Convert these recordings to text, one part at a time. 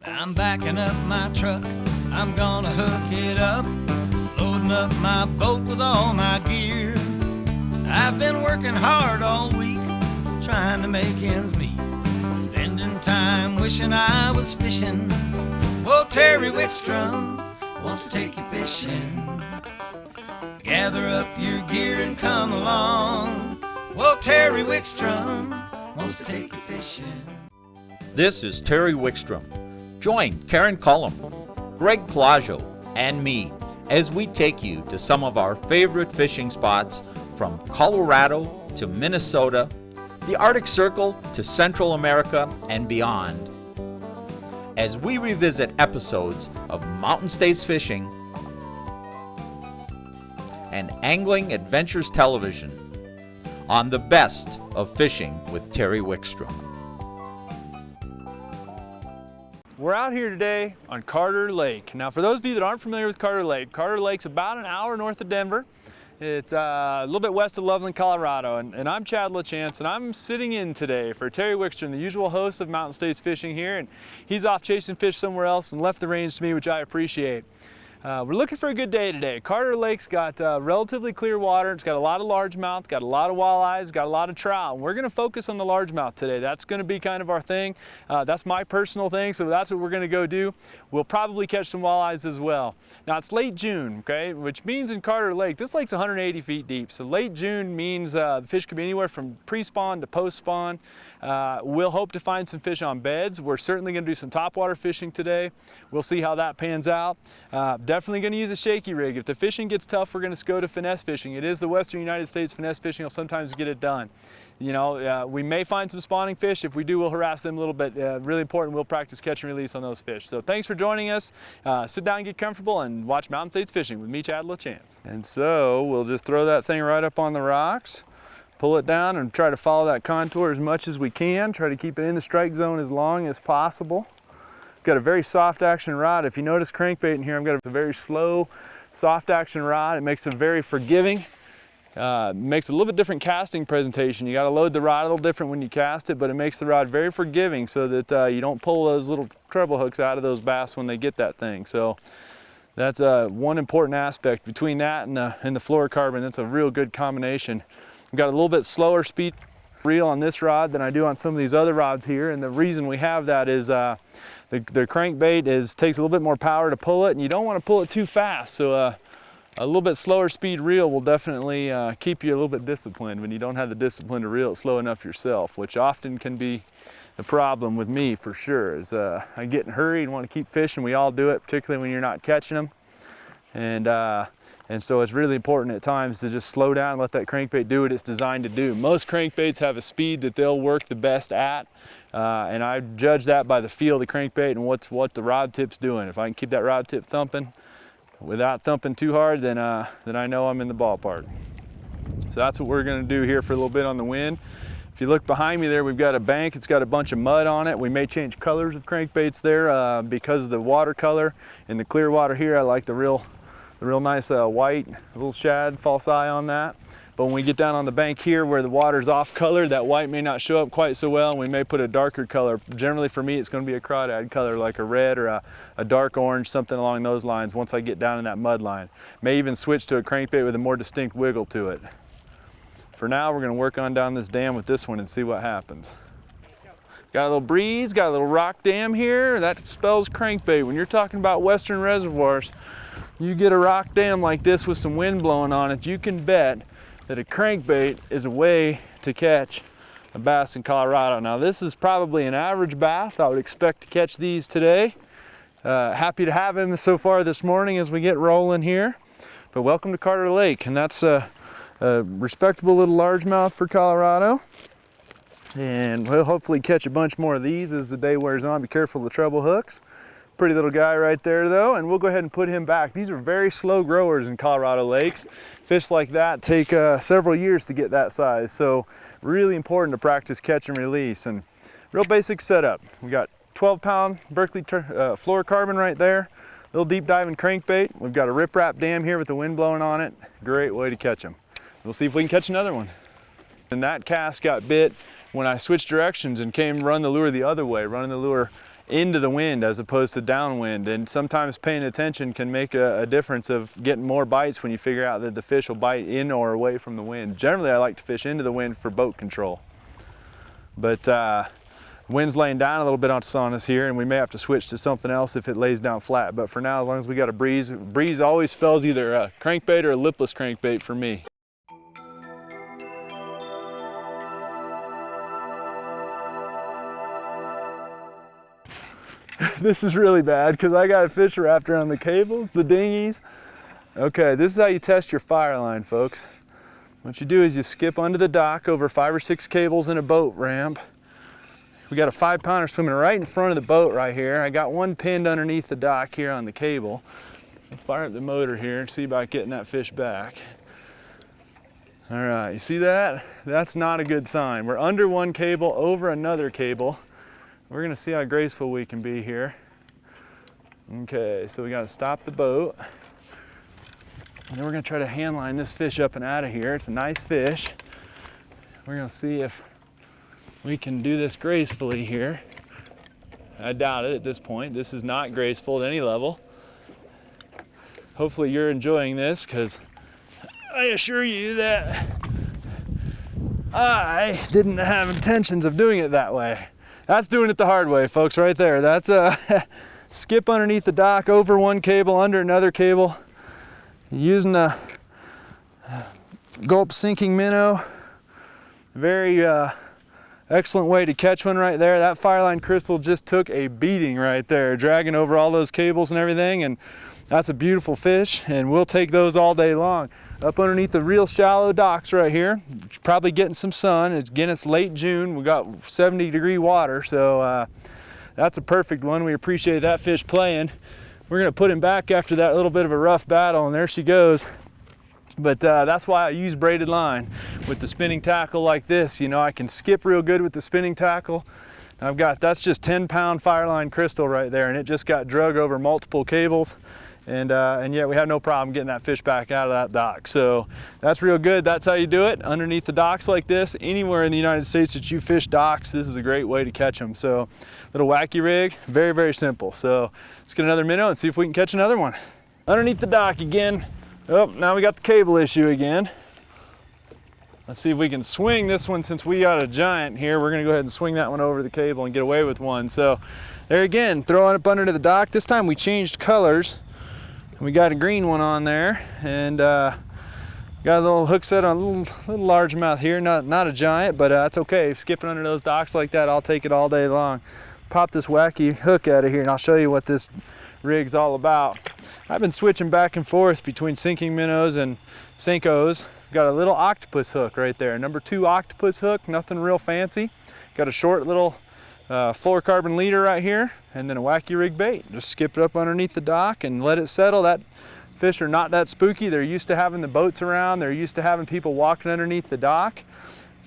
I'm backing up my truck, I'm gonna hook it up, loading up my boat with all my gear. I've been working hard all week, trying to make ends meet, spending time wishing I was fishing. Well, Terry Wickstrom wants to take you fishing. Gather up your gear and come along. Well, Terry Wickstrom wants to take you fishing. This is Terry Wickstrom. Join Karen Cullum, Greg Plaggio, and me as we take you to some of our favorite fishing spots from Colorado to Minnesota, the Arctic Circle to Central America and beyond. As we revisit episodes of Mountain States Fishing and Angling Adventures Television on the best of fishing with Terry Wickstrom. We're out here today on Carter Lake. Now, for those of you that aren't familiar with Carter Lake's about an hour north of Denver. It's a little bit west of Loveland, Colorado, and I'm Chad LaChance, and I'm sitting in today for Terry Wickstrom, the usual host of Mountain States Fishing here, and he's off chasing fish somewhere else and left the reins to me, which I appreciate. We're looking for a good day today. Carter Lake's got relatively clear water. It's got a lot of largemouth, got a lot of walleyes, got a lot of trout. And we're going to focus on the largemouth today. That's going to be kind of our thing. That's my personal thing, so that's what we're going to go do. We'll probably catch some walleyes as well. Now, it's late June, okay, which means in Carter Lake, this lake's 180 feet deep. So late June means the fish could be anywhere from pre-spawn to post-spawn. We'll hope to find some fish on beds. We're certainly going to do some topwater fishing today. We'll see how that pans out. Definitely going to use a shaky rig. If the fishing gets tough, we're going to go to finesse fishing. It is the Western United States. Finesse fishing will sometimes get it done. You know, we may find some spawning fish. If we do, we'll harass them a little bit. Really important, we'll practice catch and release on those fish. So thanks for joining us. Sit down, get comfortable, and watch Mountain States Fishing with me, Chad LaChance. And so we'll just throw that thing right up on the rocks, pull it down, and try to follow that contour as much as we can. Try to keep it in the strike zone as long as possible. Got a very soft action rod. If you notice crankbait in here, I've got a very slow, soft action rod. It makes it very forgiving. Makes a little bit different casting presentation. You got to load the rod a little different when you cast it, but it makes the rod very forgiving so that you don't pull those little treble hooks out of those bass when they get that thing. So that's one important aspect. Between that and the fluorocarbon, that's a real good combination. I've got a little bit slower speed reel on this rod than I do on some of these other rods here, and the reason we have that is the crankbait takes a little bit more power to pull it, and you don't want to pull it too fast. So a little bit slower speed reel will definitely keep you a little bit disciplined when you don't have the discipline to reel it slow enough yourself, which often can be the problem with me for sure. Is I get in a hurry and want to keep fishing. We all do it, particularly when you're not catching them, and so it's really important at times to just slow down and let that crankbait do what it's designed to do. Most crankbaits have a speed that they'll work the best at, and I judge that by the feel of the crankbait and what the rod tip's doing. If I can keep that rod tip thumping without thumping too hard, then I know I'm in the ballpark. So that's what we're going to do here for a little bit on the wind. If you look behind me there, we've got a bank. It's got a bunch of mud on it. We may change colors of crankbaits there because of the watercolor. In the clear water here, I like the real nice white, little shad, false eye on that. But when we get down on the bank here where the water's off color, that white may not show up quite so well, and we may put a darker color. Generally for me, it's going to be a crawdad color like a red or a dark orange, something along those lines once I get down in that mud line. May even switch to a crankbait with a more distinct wiggle to it. For now, we're going to work on down this dam with this one and see what happens. Got a little breeze, got a little rock dam here. That spells crankbait. When you're talking about western reservoirs, you get a rock dam like this with some wind blowing on it, you can bet that a crankbait is a way to catch a bass in Colorado. Now, this is probably an average bass. I would expect to catch these today. Happy to have him so far this morning as we get rolling here. But welcome to Carter Lake, and that's a respectable little largemouth for Colorado. And we'll hopefully catch a bunch more of these as the day wears on. Be careful of the treble hooks. Pretty little guy right there though, and we'll go ahead and put him back. These are very slow growers in Colorado lakes. Fish like that take several years to get that size, so really important to practice catch and release. And real basic setup. We got 12-pound Berkeley fluorocarbon right there, little deep diving crankbait. We've got a riprap dam here with the wind blowing on it. Great way to catch them. We'll see if we can catch another one. And that cast got bit when I switched directions and came run the lure the other way, running the lure into the wind as opposed to downwind, and sometimes paying attention can make a difference of getting more bites when you figure out that the fish will bite in or away from the wind. Generally I like to fish into the wind for boat control, but wind's laying down a little bit on us here, and we may have to switch to something else if it lays down flat. But for now, as long as we got a breeze always spells either a crankbait or a lipless crankbait for me. This is really bad because I got a fish wrapped around the cables, the dinghies. Okay, this is how you test your fire line, folks. What you do is you skip under the dock over 5 or 6 cables in a boat ramp. We got a 5-pounder swimming right in front of the boat right here. I got one pinned underneath the dock here on the cable. Let's fire up the motor here and see about getting that fish back. All right, you see that? That's not a good sign. We're under one cable, over another cable. We're gonna see how graceful we can be here. Okay, so we gotta stop the boat. And then we're gonna try to hand line this fish up and out of here. It's a nice fish. We're gonna see if we can do this gracefully here. I doubt it at this point. This is not graceful at any level. Hopefully you're enjoying this, because I assure you that I didn't have intentions of doing it that way. That's doing it the hard way, folks, right there. That's a skip underneath the dock, over one cable, under another cable, using a gulp sinking minnow. Very excellent way to catch one right there. That fireline crystal just took a beating right there, dragging over all those cables and everything, and that's a beautiful fish, and we'll take those all day long. Up underneath the real shallow docks right here, probably getting some sun. Again, it's late June. We got 70-degree water, so that's a perfect one. We appreciate that fish playing. We're gonna put him back after that little bit of a rough battle, and there she goes. But that's why I use braided line with the spinning tackle like this. You know, I can skip real good with the spinning tackle. I've got, that's just 10-pound fireline crystal right there, and it just got drug over multiple cables. And yet we have no problem getting that fish back out of that dock. So that's real good. That's how you do it, underneath the docks like this. Anywhere in the United States that you fish docks, this is a great way to catch them. So little wacky rig, very, very simple. So let's get another minnow and see if we can catch another one. Underneath the dock again. Oh, now we got the cable issue again. Let's see if we can swing this one. Since we got a giant here, we're gonna go ahead and swing that one over the cable and get away with one. So there again, throwing it up under the dock. This time we changed colors. We got a green one on there, and got a little hook set on a little largemouth here. Not a giant, but that's okay. Skipping under those docks like that, I'll take it all day long. Pop this wacky hook out of here, and I'll show you what this rig's all about. I've been switching back and forth between sinking minnows and Senkos. Got a little octopus hook right there, number 2 octopus hook, nothing real fancy. Got a short little fluorocarbon leader right here, and then a wacky rig bait. Just skip it up underneath the dock and let it settle. That fish are not that spooky. They're used to having the boats around. They're used to having people walking underneath the dock.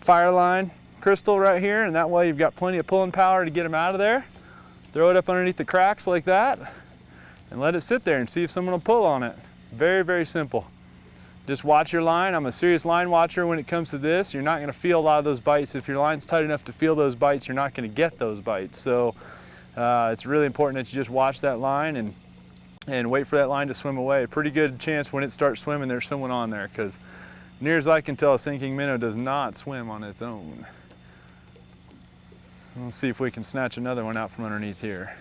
Fireline crystal right here, and that way you've got plenty of pulling power to get them out of there. Throw it up underneath the cracks like that, and let it sit there and see if someone will pull on it. Very, very simple. Just watch your line. I'm a serious line watcher when it comes to this. You're not gonna feel a lot of those bites. If your line's tight enough to feel those bites, you're not gonna get those bites. So it's really important that you just watch that line and wait for that line to swim away. A pretty good chance when it starts swimming, there's someone on there, because near as I can tell, a sinking minnow does not swim on its own. Let's see if we can snatch another one out from underneath here.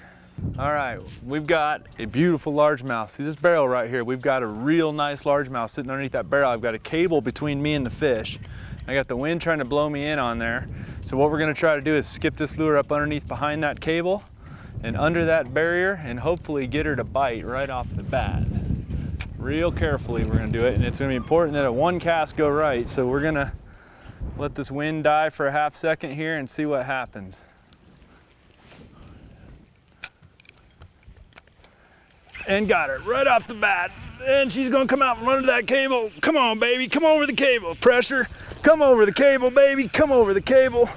All right, we've got a beautiful largemouth. See this barrel right here? We've got a real nice largemouth sitting underneath that barrel. I've got a cable between me and the fish. I got the wind trying to blow me in on there. So what we're gonna try to do is skip this lure up underneath behind that cable and under that barrier, and hopefully get her to bite right off the bat. Real carefully we're gonna do it, and it's gonna be important that a one cast go right. So we're gonna let this wind die for a half second here and see what happens. And got her right off the bat. And she's gonna come out from under that cable. Come on, baby, come over the cable. Pressure, come over the cable, baby, come over the cable.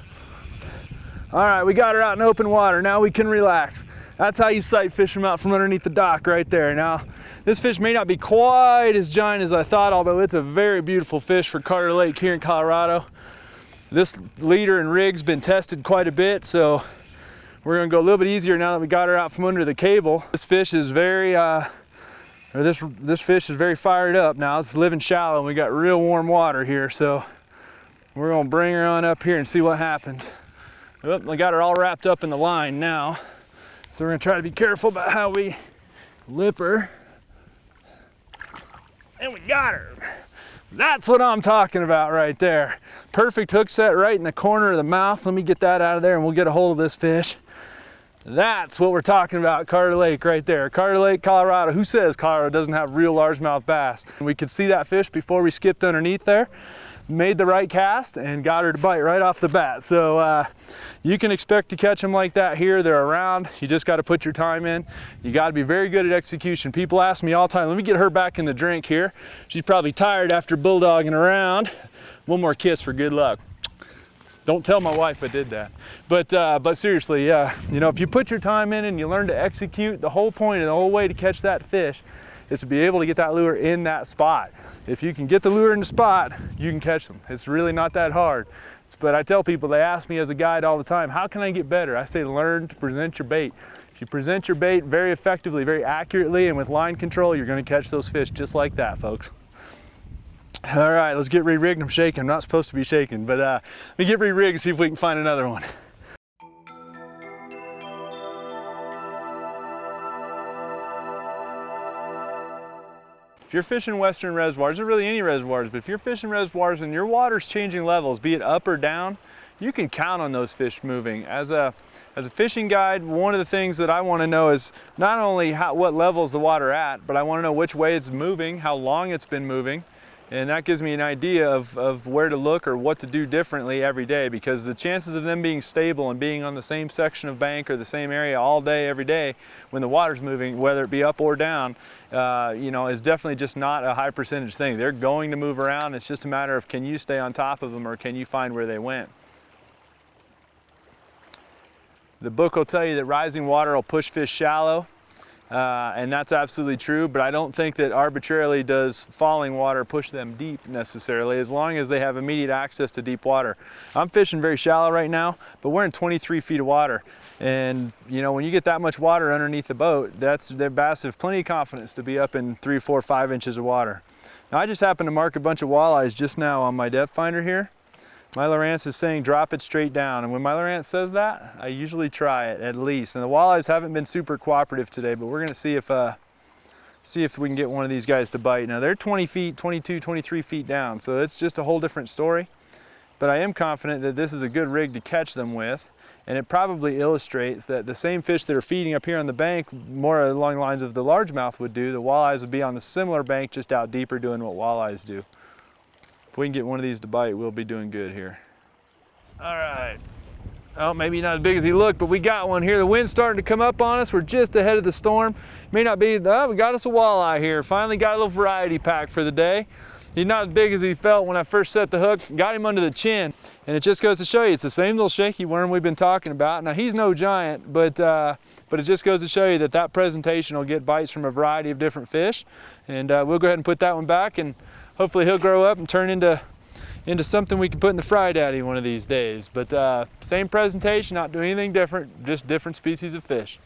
All right, we got her out in open water. Now we can relax. That's how you sight fish them out from underneath the dock right there. Now, this fish may not be quite as giant as I thought, although it's a very beautiful fish for Carter Lake here in Colorado. This leader and rig's been tested quite a bit, so We're gonna go a little bit easier now that we got her out from under the cable. This fish is very, this fish is very fired up now. It's living shallow and we got real warm water here. So we're gonna bring her on up here and see what happens. Oh, we got her all wrapped up in the line now. So we're gonna try to be careful about how we lip her. And we got her. That's what I'm talking about right there. Perfect hook set right in the corner of the mouth. Let me get that out of there and we'll get a hold of this fish. That's what we're talking about, Carter Lake right there. Carter Lake, Colorado. Who says Colorado doesn't have real largemouth bass? We could see that fish before we skipped underneath there. Made the right cast and got her to bite right off the bat. So you can expect to catch them like that here. They're around. You just got to put your time in. You got to be very good at execution. People ask me all the time, let me get her back in the drink here. She's probably tired after bulldogging around. One more kiss for good luck. Don't tell my wife I did that. But seriously, yeah, you know, if you put your time in and you learn to execute, the whole point and the whole way to catch that fish is to be able to get that lure in that spot. If you can get the lure in the spot, you can catch them. It's really not that hard. But I tell people, they ask me as a guide all the time, how can I get better? I say learn to present your bait. If you present your bait very effectively, very accurately, and with line control, you're gonna catch those fish just like that, folks. All right, let's get re-rigged. I'm shaking. I'm not supposed to be shaking, but let me get re-rigged and see if we can find another one. If you're fishing western reservoirs, or really any reservoirs, but if you're fishing reservoirs and your water's changing levels, be it up or down, you can count on those fish moving. As a fishing guide, one of the things that I want to know is not only what levels the water at, but I want to know which way it's moving, how long it's been moving, and that gives me an idea of where to look or what to do differently every day, because the chances of them being stable and being on the same section of bank or the same area all day, every day, when the water's moving, whether it be up or down, you know, is definitely just not a high percentage thing. They're going to move around. It's just a matter of, can you stay on top of them or can you find where they went? The book will tell you that rising water will push fish shallow. And that's absolutely true, but I don't think that arbitrarily does falling water push them deep necessarily, as long as they have immediate access to deep water. I'm fishing very shallow right now, but we're in 23 feet of water. And you know, when you get that much water underneath the boat, their bass have plenty of confidence to be up in 3, 4, 5 inches of water. Now I just happened to mark a bunch of walleyes just now on my depth finder here. My LaChance is saying drop it straight down, and when my LaChance says that, I usually try it at least. And the walleyes haven't been super cooperative today, but we're gonna see if we can get one of these guys to bite. Now they're 20 feet, 22, 23 feet down, so it's just a whole different story. But I am confident that this is a good rig to catch them with, and it probably illustrates that the same fish that are feeding up here on the bank, more along the lines of the largemouth would do, the walleyes would be on the similar bank just out deeper doing what walleyes do. If we can get one of these to bite, we'll be doing good here. All right. Oh, maybe not as big as he looked, but we got one here. The wind's starting to come up on us. We're just ahead of the storm. May not be, oh, we got us a walleye here. Finally got a little variety pack for the day. He's not as big as he felt when I first set the hook. Got him under the chin. And it just goes to show you, it's the same little shaky worm we've been talking about. Now, he's no giant, but it just goes to show you that that presentation will get bites from a variety of different fish. And we'll go ahead and put that one back, and hopefully he'll grow up and turn into something we can put in the fry daddy one of these days. But same presentation, not doing anything different, just different species of fish.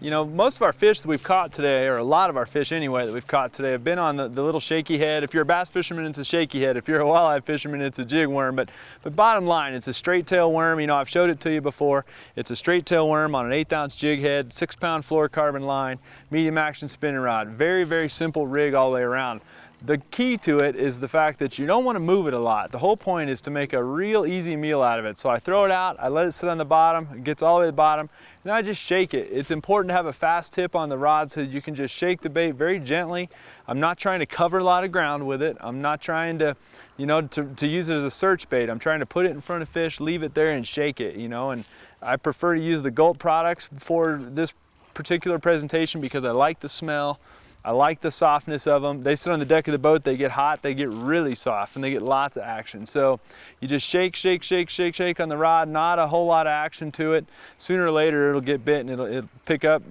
You know, most of our fish that we've caught today, or a lot of our fish anyway that we've caught today, have been on the little shaky head. If you're a bass fisherman, it's a shaky head. If you're a walleye fisherman, it's a jig worm. But bottom line, it's a straight tail worm. You know, I've showed it to you before. It's a straight tail worm on an 1/8 ounce jig head, 6-pound fluorocarbon line, medium action spinning rod. Very, very simple rig all the way around. The key to it is the fact that you don't want to move it a lot. The whole point is to make a real easy meal out of it. So I throw it out, I let it sit on the bottom, it gets all the way to the bottom, and then I just shake it. It's important to have a fast tip on the rod so that you can just shake the bait very gently. I'm not trying to cover a lot of ground with it. I'm not trying to, you know, to use it as a search bait. I'm trying to put it in front of fish, leave it there and shake it, you know, and I prefer to use the Gulp products for this particular presentation because I like the smell. I like the softness of them. They sit on the deck of the boat, they get hot, they get really soft, and they get lots of action. So you just shake, shake, shake, shake, shake on the rod, not a whole lot of action to it. Sooner or later it'll get bit and it'll pick up.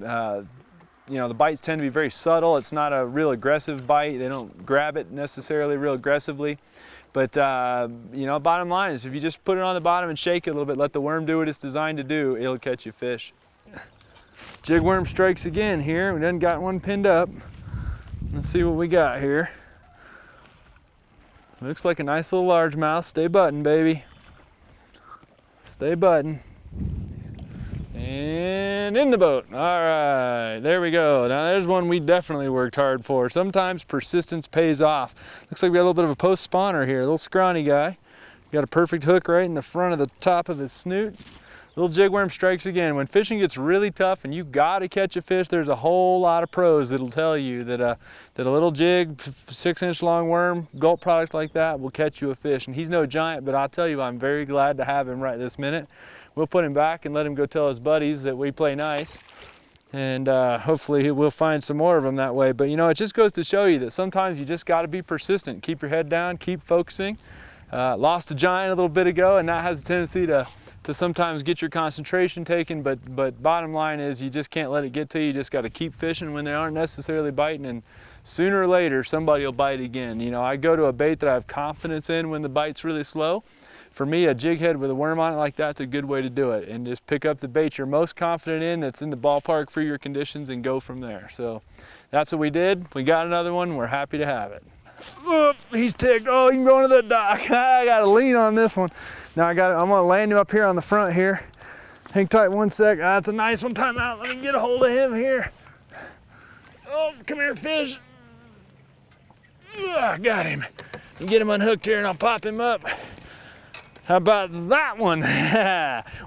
You know, the bites tend to be very subtle. It's not a real aggressive bite. They don't grab it necessarily real aggressively. But you know, bottom line is if you just put it on the bottom and shake it a little bit, let the worm do what it's designed to do, it'll catch you fish. Jig worm strikes again here. We done got one pinned up. Let's see what we got here. Looks like a nice little largemouth. Stay button, baby. Stay button. And in the boat. All right, there we go. Now there's one we definitely worked hard for. Sometimes persistence pays off. Looks like we got a little bit of a post spawner here, a little scrawny guy. Got a perfect hook right in the front of the top of his snoot. Little jig worm strikes again. When fishing gets really tough and you gotta catch a fish, there's a whole lot of pros that'll tell you that a little jig, 6-inch long worm, gulp product like that will catch you a fish. And he's no giant, but I'll tell you, I'm very glad to have him right this minute. We'll put him back and let him go tell his buddies that we play nice. And hopefully we'll find some more of them that way. But you know, it just goes to show you that sometimes you just gotta be persistent. Keep your head down, keep focusing. Lost a giant a little bit ago, and that has a tendency to sometimes get your concentration taken, but bottom line is you just can't let it get to you. You just got to keep fishing when they aren't necessarily biting, and sooner or later somebody will bite again. You know, I go to a bait that I have confidence in when the bite's really slow. For me, a jig head with a worm on it like that's a good way to do it, and just pick up the bait you're most confident in that's in the ballpark for your conditions and go from there. So that's what we did. We got another one. We're happy to have it. Oh, he's ticked. Oh, he can go into the dock. I got to lean on this one. Now I'm gonna land him up here on the front here. Hang tight 1 sec. That's a nice one. Time out. Let me get a hold of him here. Oh, come here, fish. Got him. And get him unhooked here and I'll pop him up. How about that one?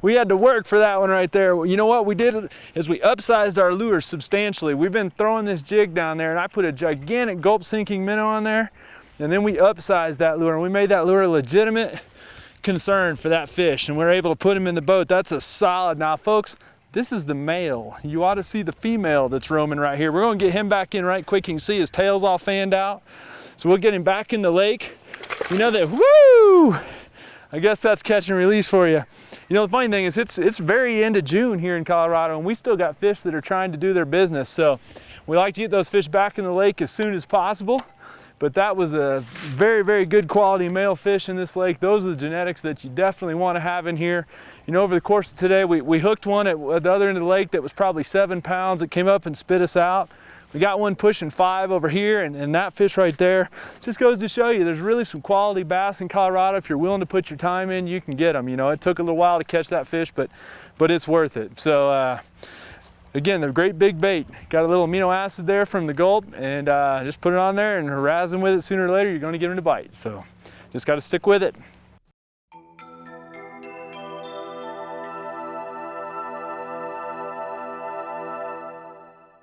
We had to work for that one right there. You know what we did is we upsized our lure substantially. We've been throwing this jig down there and I put a gigantic gulp sinking minnow on there, and then we upsized that lure and we made that lure a legitimate concern for that fish, and we're able to put him in the boat. That's a solid. Now folks, this is the male. You ought to see the female that's roaming right here. We're gonna get him back in right quick. You can see his tail's all fanned out. So we'll get him back in the lake. You know that, woo! I guess that's catch and release for you. You know, the funny thing is it's very end of June here in Colorado, and we still got fish that are trying to do their business. So we like to get those fish back in the lake as soon as possible. But that was a very, very good quality male fish in this lake. Those are the genetics that you definitely want to have in here. You know, over the course of today, we hooked one at the other end of the lake that was probably 7 pounds. It came up and spit us out. We got one pushing 5 over here, and that fish right there just goes to show you there's really some quality bass in Colorado. If you're willing to put your time in, you can get them. You know, it took a little while to catch that fish, but it's worth it. So again, the great big bait. Got a little amino acid there from the gulp, and just put it on there and harass them with it. Sooner or later, you're going to get them to bite. So just got to stick with it.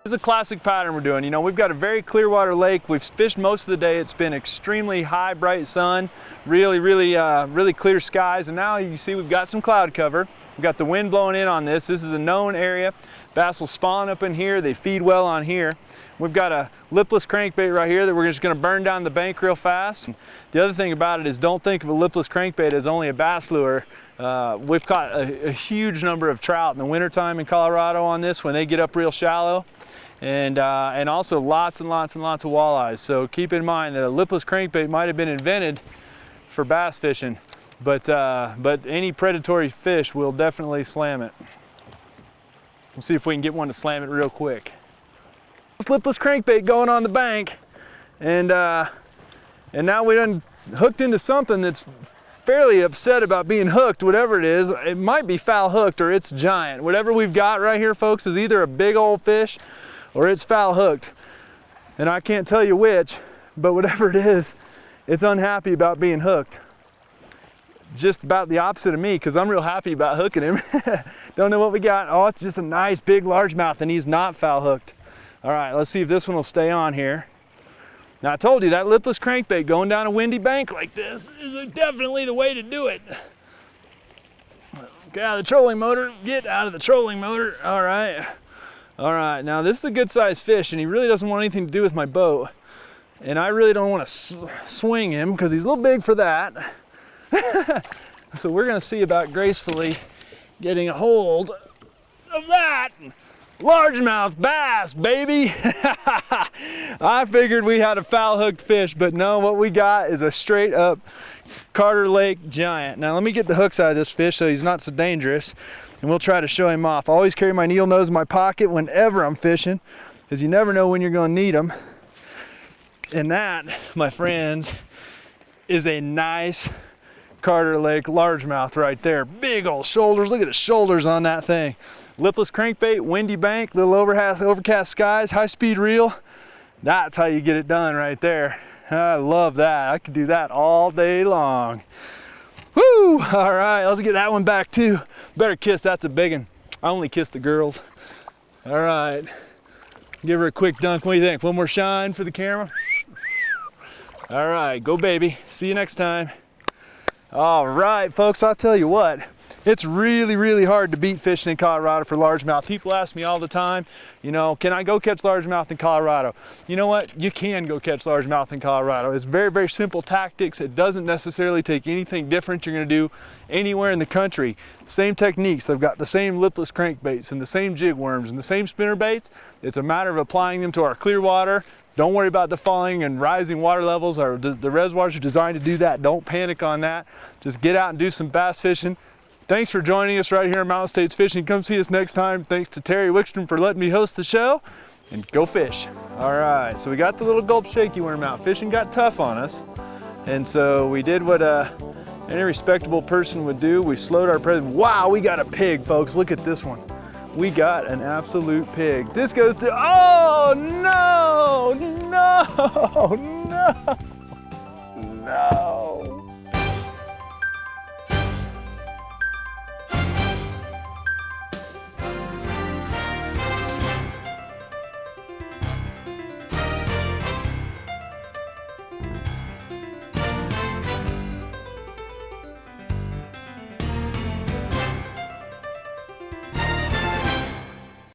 This is a classic pattern we're doing. You know, we've got a very clear water lake. We've fished most of the day. It's been extremely high, bright sun, really clear skies. And now you can see we've got some cloud cover. We've got the wind blowing in on this. This is a known area. Bass will spawn up in here. They feed well on here. We've got a lipless crankbait right here that we're just going to burn down the bank real fast. The other thing about it is don't think of a lipless crankbait as only a bass lure. We've caught a huge number of trout in the wintertime in Colorado on this when they get up real shallow. And also lots and lots and lots of walleyes. So keep in mind that a lipless crankbait might have been invented for bass fishing, but any predatory fish will definitely slam it. We'll see if we can get one to slam it real quick. Lipless crankbait going on the bank, and now we done hooked into something that's fairly upset about being hooked. Whatever it is, it might be foul hooked or it's giant. Whatever we've got right here, folks, is either a big old fish or it's foul hooked, and I can't tell you which, but whatever it is, it's unhappy about being hooked. Just about the opposite of me, because I'm real happy about hooking him. Don't know what we got. Oh, it's just a nice big largemouth, and he's not foul hooked. All right, let's see if this one will stay on here. Now I told you that lipless crankbait going down a windy bank like this is definitely the way to do it. Get out of the trolling motor, get out of the trolling motor. All right. All right, now this is a good sized fish, and he really doesn't want anything to do with my boat. And I really don't want to swing him because he's a little big for that. So we're gonna see about gracefully getting a hold of that largemouth bass, baby. I figured we had a foul hooked fish, but no, what we got is a straight up Carter Lake giant. Now let me get the hooks out of this fish so he's not so dangerous. and we'll try to show him off. I always carry my needle nose in my pocket whenever I'm fishing, because you never know when you're going to need them. And that, my friends, is a nice Carter Lake largemouth right there. Big old shoulders. Look at the shoulders on that thing. Lipless crankbait, windy bank, little overcast skies, high speed reel. That's how you get it done right there. I love that. I could do that all day long. Woo! All right, let's get that one back too. Better kiss, that's a big one. I only kiss the girls. All right, give her a quick dunk. What do you think? One more shine for the camera. All right, go baby. See you next time. All right, folks, I'll tell you what, it's really, really hard to beat fishing in Colorado for largemouth. People ask me all the time, you know, can I go catch largemouth in Colorado? You know what? You can go catch largemouth in Colorado. It's very, very simple tactics. It doesn't necessarily take anything different you're gonna do anywhere in the country. Same techniques. I've got the same lipless crankbaits and the same jig worms and the same spinner baits. It's a matter of applying them to our clear water. Don't worry about the falling and rising water levels. The reservoirs are designed to do that. Don't panic on that. Just get out and do some bass fishing. Thanks for joining us right here in Mountain States Fishing. Come see us next time. Thanks to Terry Wickstrom for letting me host the show, and go fish. All right, so we got the little gulp shaky worm out. Fishing got tough on us, and so we did what any respectable person would do. We slowed our presence. Wow, we got a pig, folks. Look at this one. We got an absolute pig. This goes to, oh no, no, no, no.